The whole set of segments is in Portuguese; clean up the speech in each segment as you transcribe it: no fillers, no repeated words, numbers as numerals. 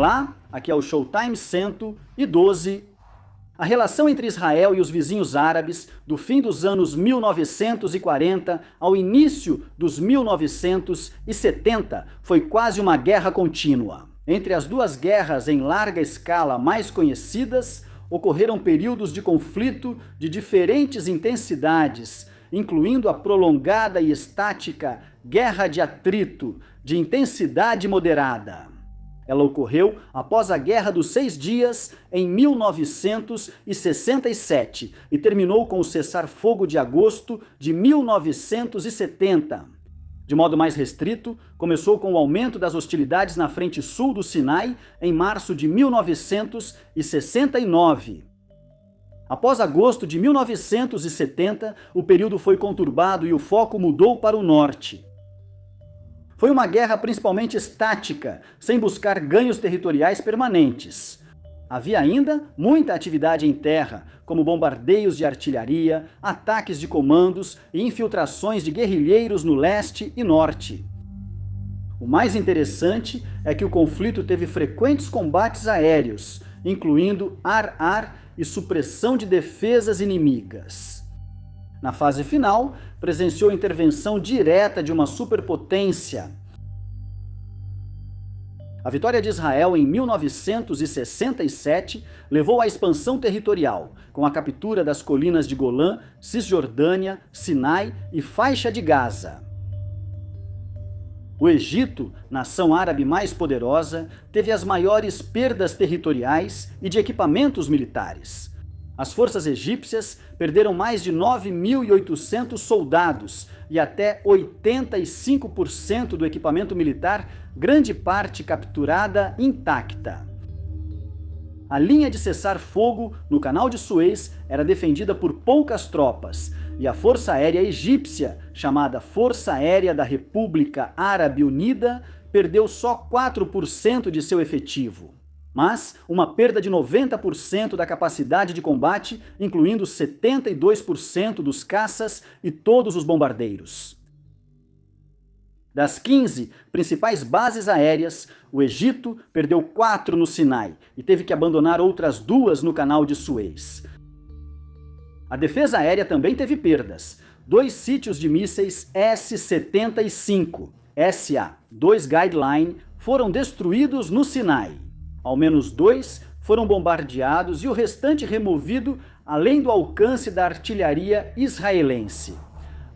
Olá, aqui é o Showtime 112. A relação entre Israel e os vizinhos árabes, do fim dos anos 1940 ao início dos 1970, foi quase uma guerra contínua. Entre as duas guerras em larga escala mais conhecidas, ocorreram períodos de conflito de diferentes intensidades, incluindo a prolongada e estática Guerra de Atrito, de intensidade moderada. Ela ocorreu após a Guerra dos 6 Dias, em 1967, e terminou com o cessar-fogo de agosto de 1970. De modo mais restrito, começou com o aumento das hostilidades na frente sul do Sinai, em março de 1969. Após agosto de 1970, o período foi conturbado e o foco mudou para o norte. Foi uma guerra principalmente estática, sem buscar ganhos territoriais permanentes. Havia ainda muita atividade em terra, como bombardeios de artilharia, ataques de comandos e infiltrações de guerrilheiros no leste e norte. O mais interessante é que o conflito teve frequentes combates aéreos, incluindo ar-ar e supressão de defesas inimigas. Na fase final, presenciou a intervenção direta de uma superpotência. A vitória de Israel em 1967 levou à expansão territorial, com a captura das colinas de Golã, Cisjordânia, Sinai e Faixa de Gaza. O Egito, nação árabe mais poderosa, teve as maiores perdas territoriais e de equipamentos militares. As forças egípcias perderam mais de 9.800 soldados e até 85% do equipamento militar, grande parte capturada intacta. A linha de cessar-fogo no Canal de Suez era defendida por poucas tropas e a Força Aérea Egípcia, chamada Força Aérea da República Árabe Unida, perdeu só 4% de seu efetivo. Mas uma perda de 90% da capacidade de combate, incluindo 72% dos caças e todos os bombardeiros. Das 15 principais bases aéreas, o Egito perdeu 4 no Sinai e teve que abandonar outras 2 no Canal de Suez. A defesa aérea também teve perdas. 2 sítios de mísseis S-75, SA-2 Guideline, foram destruídos no Sinai. Ao menos 2 foram bombardeados e o restante removido além do alcance da artilharia israelense.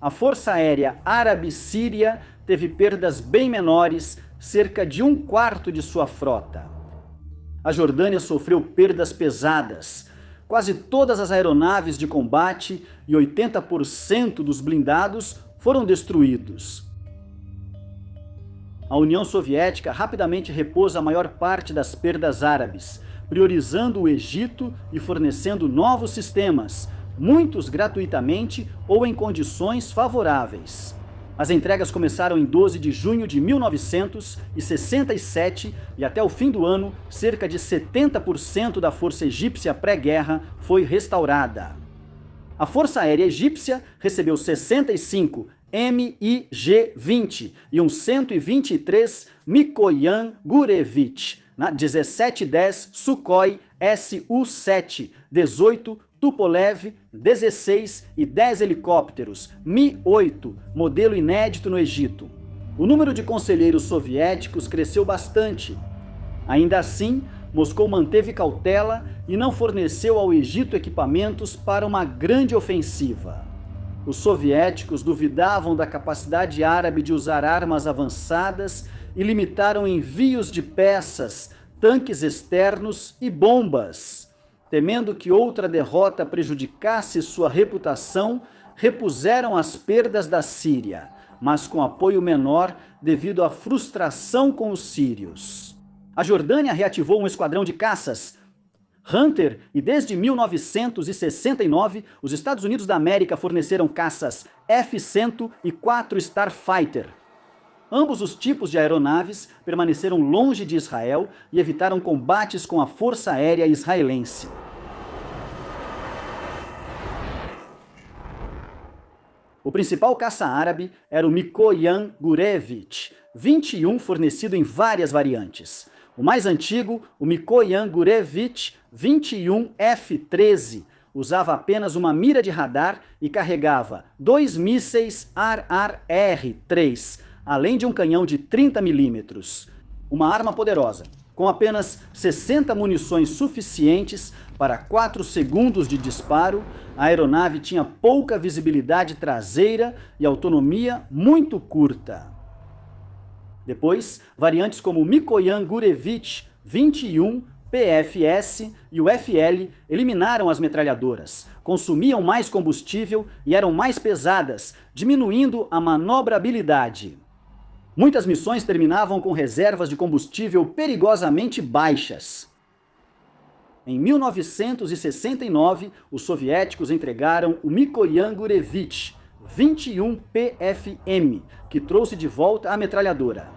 A Força Aérea Árabe-Síria teve perdas bem menores, cerca de 1/4 de sua frota. A Jordânia sofreu perdas pesadas. Quase todas as aeronaves de combate e 80% dos blindados foram destruídos. A União Soviética rapidamente repôs a maior parte das perdas árabes, priorizando o Egito e fornecendo novos sistemas, muitos gratuitamente ou em condições favoráveis. As entregas começaram em 12 de junho de 1967 e até o fim do ano, cerca de 70% da força egípcia pré-guerra foi restaurada. A Força Aérea Egípcia recebeu 65 MiG-20 e um 123 Mikoyan Gurevich, 1710 Sukhoi Su-7, 18 Tupolev, 16 e 10 helicópteros Mi-8, modelo inédito no Egito. O número de conselheiros soviéticos cresceu bastante. Ainda assim, Moscou manteve cautela e não forneceu ao Egito equipamentos para uma grande ofensiva. Os soviéticos duvidavam da capacidade árabe de usar armas avançadas e limitaram envios de peças, tanques externos e bombas. Temendo que outra derrota prejudicasse sua reputação, repuseram as perdas da Síria, mas com apoio menor devido à frustração com os sírios. A Jordânia reativou um esquadrão de caças Hunter e desde 1969 os Estados Unidos da América forneceram caças F-100 e 4 Starfighter. Ambos os tipos de aeronaves permaneceram longe de Israel e evitaram combates com a Força Aérea Israelense. O principal caça árabe era o Mikoyan Gurevich, 21 fornecido em várias variantes. O mais antigo, o Mikoyan Gurevich 21F-13, usava apenas uma mira de radar e carregava 2 mísseis RR-3, além de um canhão de 30 milímetros. Uma arma poderosa, com apenas 60 munições suficientes para 4 segundos de disparo, a aeronave tinha pouca visibilidade traseira e autonomia muito curta. Depois, variantes como o Mikoyan Gurevich 21, PFS e o FL eliminaram as metralhadoras, consumiam mais combustível e eram mais pesadas, diminuindo a manobrabilidade. Muitas missões terminavam com reservas de combustível perigosamente baixas. Em 1969, os soviéticos entregaram o Mikoyan Gurevich 21 PFM, que trouxe de volta a metralhadora.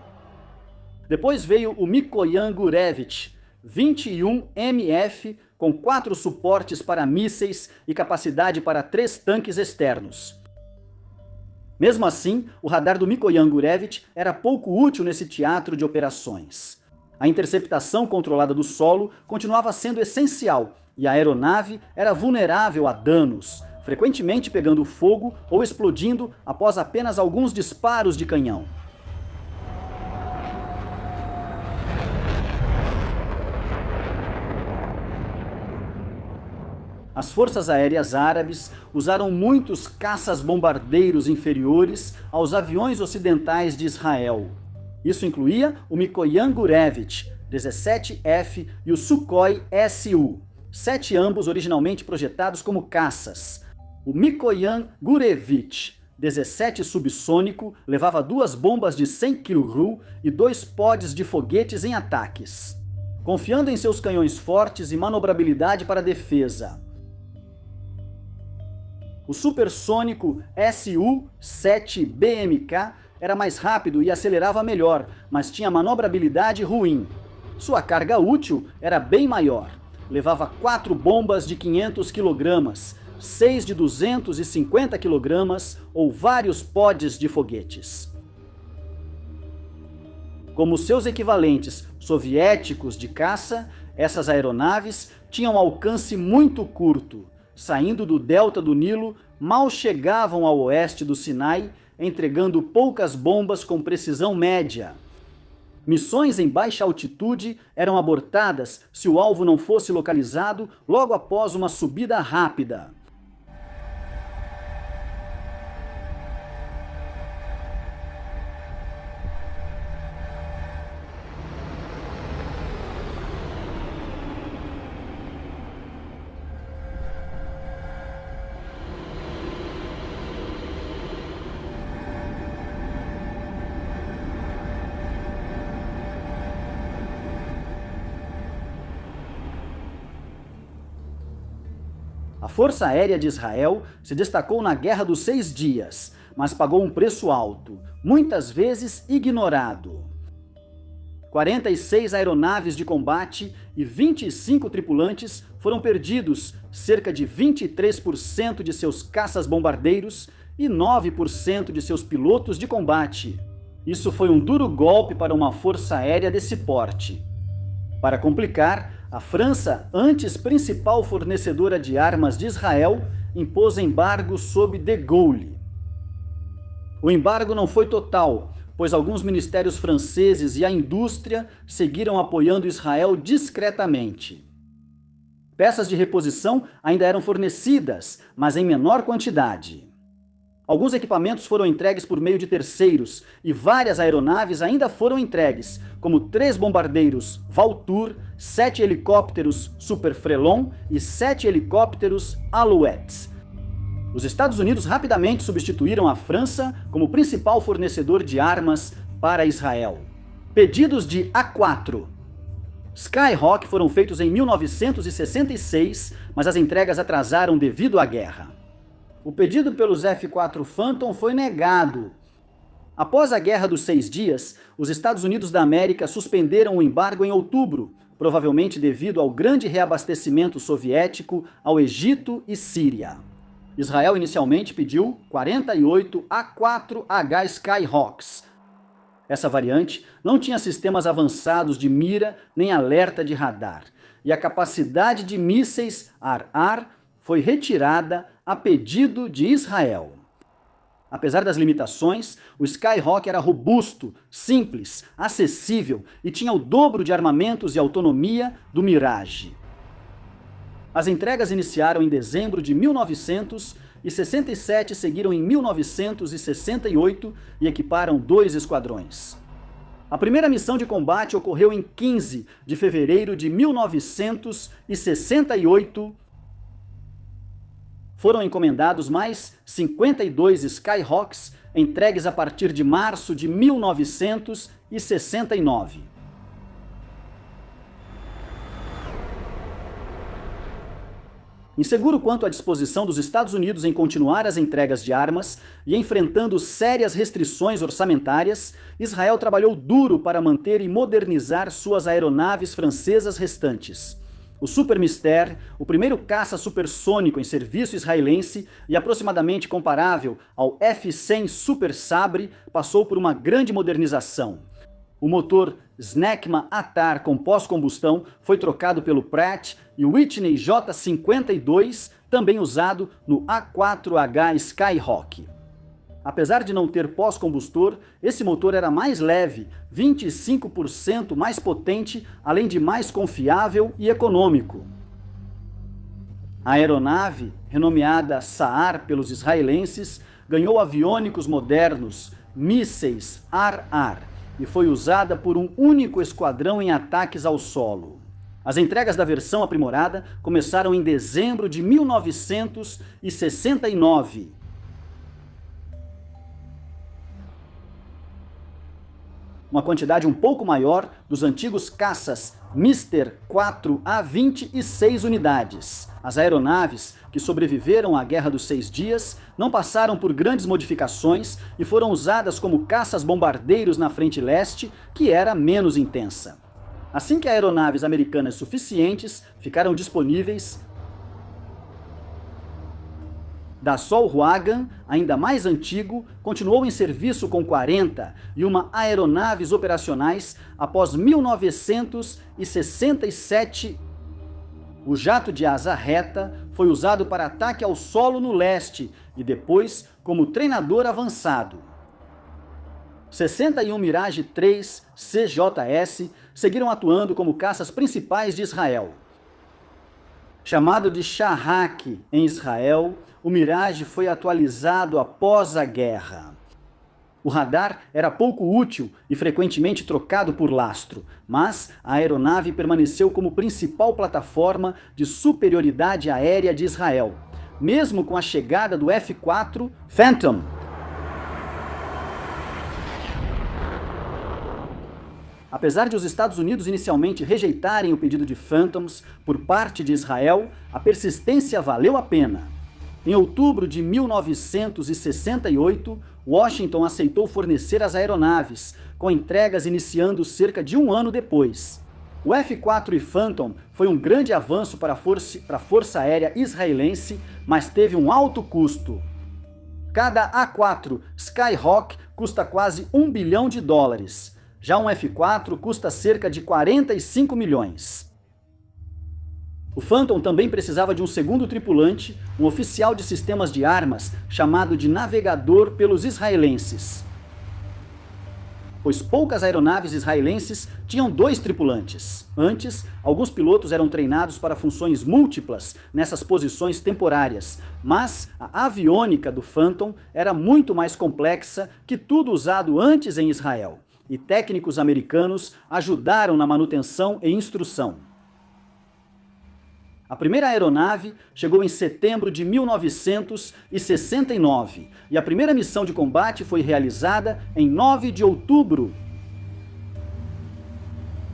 Depois veio o Mikoyan Gurevich 21 MF, com 4 suportes para mísseis e capacidade para 3 tanques externos. Mesmo assim, o radar do Mikoyan Gurevich era pouco útil nesse teatro de operações. A interceptação controlada do solo continuava sendo essencial e a aeronave era vulnerável a danos, frequentemente pegando fogo ou explodindo após apenas alguns disparos de canhão. As forças aéreas árabes usaram muitos caças-bombardeiros inferiores aos aviões ocidentais de Israel. Isso incluía o Mikoyan Gurevich 17F e o Sukhoi Su, 7 ambos originalmente projetados como caças. O Mikoyan Gurevich 17 subsônico levava 2 bombas de 100 kg e 2 pods de foguetes em ataques. Confiando em seus canhões fortes e manobrabilidade para defesa, o supersônico Su-7BMK era mais rápido e acelerava melhor, mas tinha manobrabilidade ruim. Sua carga útil era bem maior. Levava 4 bombas de 500 kg, 6 de 250 kg ou vários pods de foguetes. Como seus equivalentes soviéticos de caça, essas aeronaves tinham alcance muito curto. Saindo do delta do Nilo, mal chegavam ao oeste do Sinai, entregando poucas bombas com precisão média. Missões em baixa altitude eram abortadas se o alvo não fosse localizado logo após uma subida rápida. A Força Aérea de Israel se destacou na Guerra dos 6 Dias, mas pagou um preço alto, muitas vezes ignorado. 46 aeronaves de combate e 25 tripulantes foram perdidos, cerca de 23% de seus caças-bombardeiros e 9% de seus pilotos de combate. Isso foi um duro golpe para uma força aérea desse porte. Para complicar, a França, antes principal fornecedora de armas de Israel, impôs embargo sob de Gaulle. O embargo não foi total, pois alguns ministérios franceses e a indústria seguiram apoiando Israel discretamente. Peças de reposição ainda eram fornecidas, mas em menor quantidade. Alguns equipamentos foram entregues por meio de terceiros e várias aeronaves ainda foram entregues, como 3 bombardeiros Valtour, 7 helicópteros Super Frelon e 7 helicópteros Alouette. Os Estados Unidos rapidamente substituíram a França como principal fornecedor de armas para Israel. Pedidos de A4. Skyhawk foram feitos em 1966, mas as entregas atrasaram devido à guerra. O pedido pelos F-4 Phantom foi negado. Após a Guerra dos 6 Dias, os Estados Unidos da América suspenderam o embargo em outubro, provavelmente devido ao grande reabastecimento soviético ao Egito e Síria. Israel inicialmente pediu 48 A4H Skyhawks. Essa variante não tinha sistemas avançados de mira nem alerta de radar, e a capacidade de mísseis ar-ar foi retirada a pedido de Israel. Apesar das limitações, o Skyhawk era robusto, simples, acessível e tinha o dobro de armamentos e autonomia do Mirage. As entregas iniciaram em dezembro de 1967 e seguiram em 1968 e equiparam 2 esquadrões. A primeira missão de combate ocorreu em 15 de fevereiro de 1968. Foram encomendados mais 52 Skyhawks, entregues a partir de março de 1969. Inseguro quanto à disposição dos Estados Unidos em continuar as entregas de armas e enfrentando sérias restrições orçamentárias, Israel trabalhou duro para manter e modernizar suas aeronaves francesas restantes. O Super Mystère, o primeiro caça supersônico em serviço israelense e aproximadamente comparável ao F-100 Super Sabre, passou por uma grande modernização. O motor Snecma Atar com pós-combustão foi trocado pelo Pratt e o Whitney J-52, também usado no A4H Skyhawk. Apesar de não ter pós-combustor, esse motor era mais leve, 25% mais potente, além de mais confiável e econômico. A aeronave, renomeada Sa'ar pelos israelenses, ganhou aviônicos modernos, mísseis ar-ar, e foi usada por um único esquadrão em ataques ao solo. As entregas da versão aprimorada começaram em dezembro de 1969. Uma quantidade um pouco maior dos antigos caças Mr. 4 a 26 unidades. As aeronaves, que sobreviveram à Guerra dos 6 Dias, não passaram por grandes modificações e foram usadas como caças-bombardeiros na frente leste, que era menos intensa. Assim que aeronaves americanas suficientes ficaram disponíveis, Dassault Huagan, ainda mais antigo, continuou em serviço com 40 e uma aeronaves operacionais após 1967. O jato de asa reta foi usado para ataque ao solo no leste e depois como treinador avançado. 61 Mirage 3 CJS seguiram atuando como caças principais de Israel. Chamado de Shahak em Israel, o Mirage foi atualizado após a guerra. O radar era pouco útil e frequentemente trocado por lastro, mas a aeronave permaneceu como principal plataforma de superioridade aérea de Israel, mesmo com a chegada do F-4 Phantom. Apesar de os Estados Unidos inicialmente rejeitarem o pedido de Phantoms por parte de Israel, a persistência valeu a pena. Em outubro de 1968, Washington aceitou fornecer as aeronaves, com entregas iniciando cerca de um ano depois. O F-4 e Phantom foi um grande avanço para a Força Aérea Israelense, mas teve um alto custo. Cada A4 Skyhawk custa quase $1 bilhão. Já um F-4 custa cerca de 45 milhões. O Phantom também precisava de um segundo tripulante, um oficial de sistemas de armas, chamado de navegador pelos israelenses. Pois poucas aeronaves israelenses tinham 2 tripulantes. Antes, alguns pilotos eram treinados para funções múltiplas nessas posições temporárias, mas a aviônica do Phantom era muito mais complexa que tudo usado antes em Israel, e técnicos americanos ajudaram na manutenção e instrução. A primeira aeronave chegou em setembro de 1969 e a primeira missão de combate foi realizada em 9 de outubro.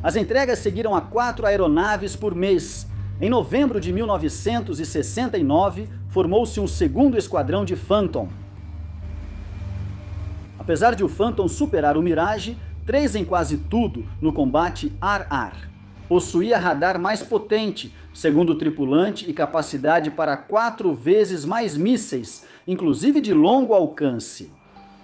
As entregas seguiram a 4 aeronaves por mês. Em novembro de 1969, formou-se um segundo esquadrão de Phantom. Apesar de o Phantom superar o Mirage, 3 em quase tudo no combate ar-ar. Possuía radar mais potente, segundo o tripulante, e capacidade para 4 vezes mais mísseis, inclusive de longo alcance.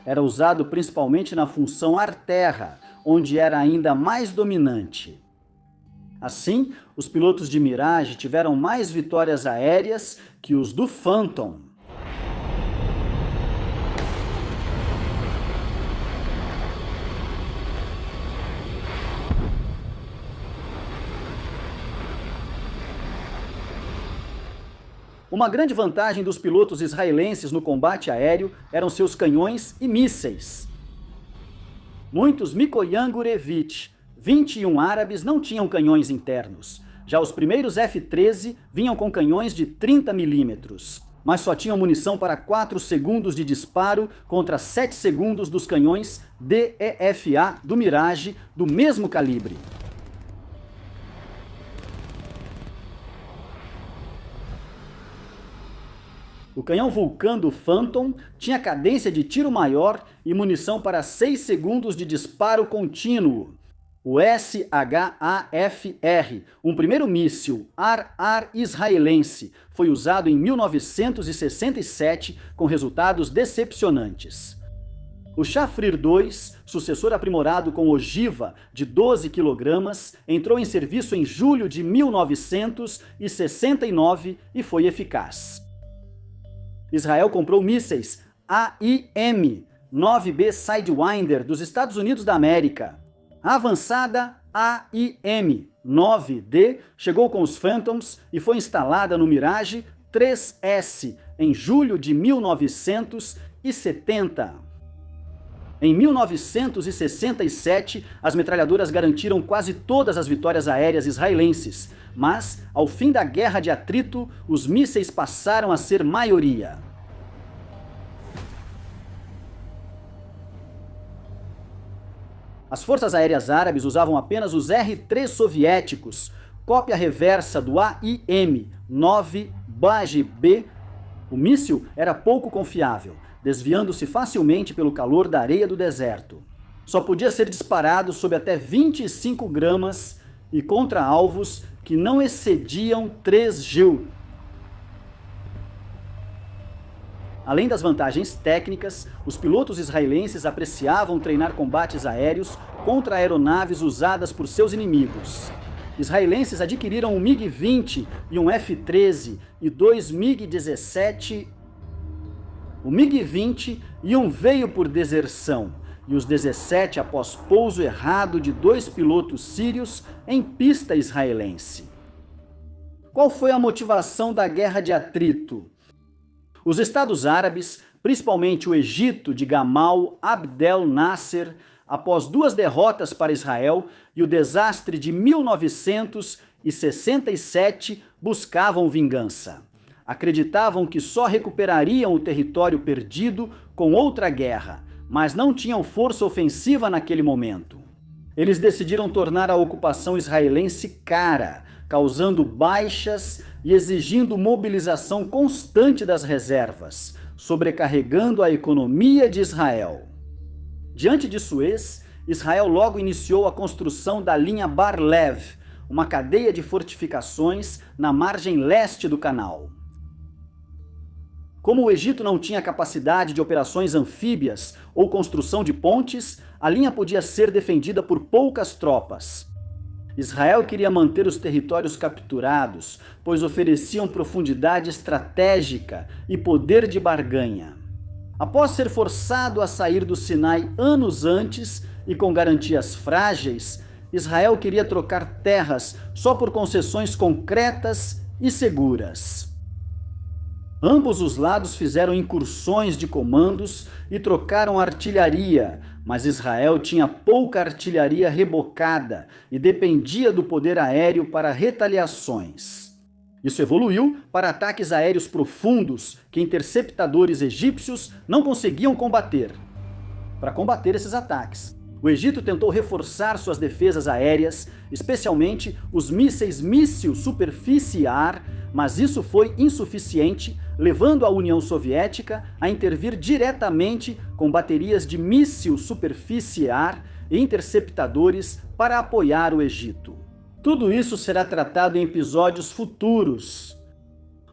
era usado principalmente na função ar-terra, onde era ainda mais dominante. Assim, os pilotos de Mirage tiveram mais vitórias aéreas que os do Phantom. Uma grande vantagem dos pilotos israelenses no combate aéreo eram seus canhões e mísseis. Muitos Mikoyan Gurevich, 21 árabes, não tinham canhões internos. Já os primeiros F-13 vinham com canhões de 30 mm, mas só tinham munição para 4 segundos de disparo contra 7 segundos dos canhões DEFA do Mirage do mesmo calibre. O canhão Vulcan do Phantom tinha cadência de tiro maior e munição para 6 segundos de disparo contínuo. O SHAFR, um primeiro míssil ar-ar israelense, foi usado em 1967 com resultados decepcionantes. O Shafir 2, sucessor aprimorado com ogiva de 12 kg, entrou em serviço em julho de 1969 e foi eficaz. Israel comprou mísseis AIM-9B Sidewinder dos Estados Unidos da América. A avançada AIM-9D chegou com os Phantoms e foi instalada no Mirage 3S em julho de 1970. Em 1967, as metralhadoras garantiram quase todas as vitórias aéreas israelenses, mas, ao fim da guerra de atrito, os mísseis passaram a ser maioria. As forças aéreas árabes usavam apenas os R-3 soviéticos, cópia reversa do AIM-9 Baj-B. O míssil era pouco confiável, desviando-se facilmente pelo calor da areia do deserto. Só podia ser disparado sob até 25 gramas e contra alvos que não excediam 3 Gil. Além das vantagens técnicas, os pilotos israelenses apreciavam treinar combates aéreos contra aeronaves usadas por seus inimigos. Israelenses adquiriram um MiG-20 e um F-13 e 2 MiG-17. O MiG-20 e um veio por deserção, e os 17 após pouso errado de 2 pilotos sírios em pista israelense. Qual foi a motivação da guerra de atrito? Os Estados Árabes, principalmente o Egito de Gamal Abdel Nasser, após 2 derrotas para Israel e o desastre de 1967, buscavam vingança. Acreditavam que só recuperariam o território perdido com outra guerra, mas não tinham força ofensiva naquele momento. Eles decidiram tornar a ocupação israelense cara, causando baixas e exigindo mobilização constante das reservas, sobrecarregando a economia de Israel. Diante de Suez, Israel logo iniciou a construção da linha Bar-Lev, uma cadeia de fortificações na margem leste do canal. Como o Egito não tinha capacidade de operações anfíbias ou construção de pontes, a linha podia ser defendida por poucas tropas. Israel queria manter os territórios capturados, pois ofereciam profundidade estratégica e poder de barganha. Após ser forçado a sair do Sinai anos antes e com garantias frágeis, Israel queria trocar terras só por concessões concretas e seguras. Ambos os lados fizeram incursões de comandos e trocaram artilharia, mas Israel tinha pouca artilharia rebocada e dependia do poder aéreo para retaliações. Isso evoluiu para ataques aéreos profundos que interceptadores egípcios não conseguiam combater. Para combater esses ataques, o Egito tentou reforçar suas defesas aéreas, especialmente os mísseis míssil superfície-ar, mas isso foi insuficiente, levando a União Soviética a intervir diretamente com baterias de míssil superfície-ar e interceptadores para apoiar o Egito. Tudo isso será tratado em episódios futuros.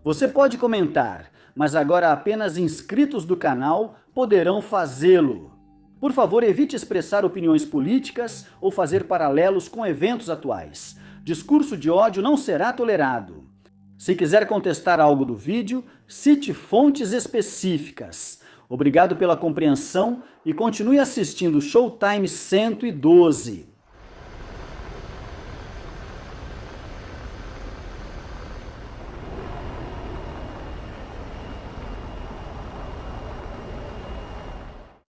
Você pode comentar, mas agora apenas inscritos do canal poderão fazê-lo. Por favor, evite expressar opiniões políticas ou fazer paralelos com eventos atuais. Discurso de ódio não será tolerado. Se quiser contestar algo do vídeo, cite fontes específicas. Obrigado pela compreensão e continue assistindo Showtime 112.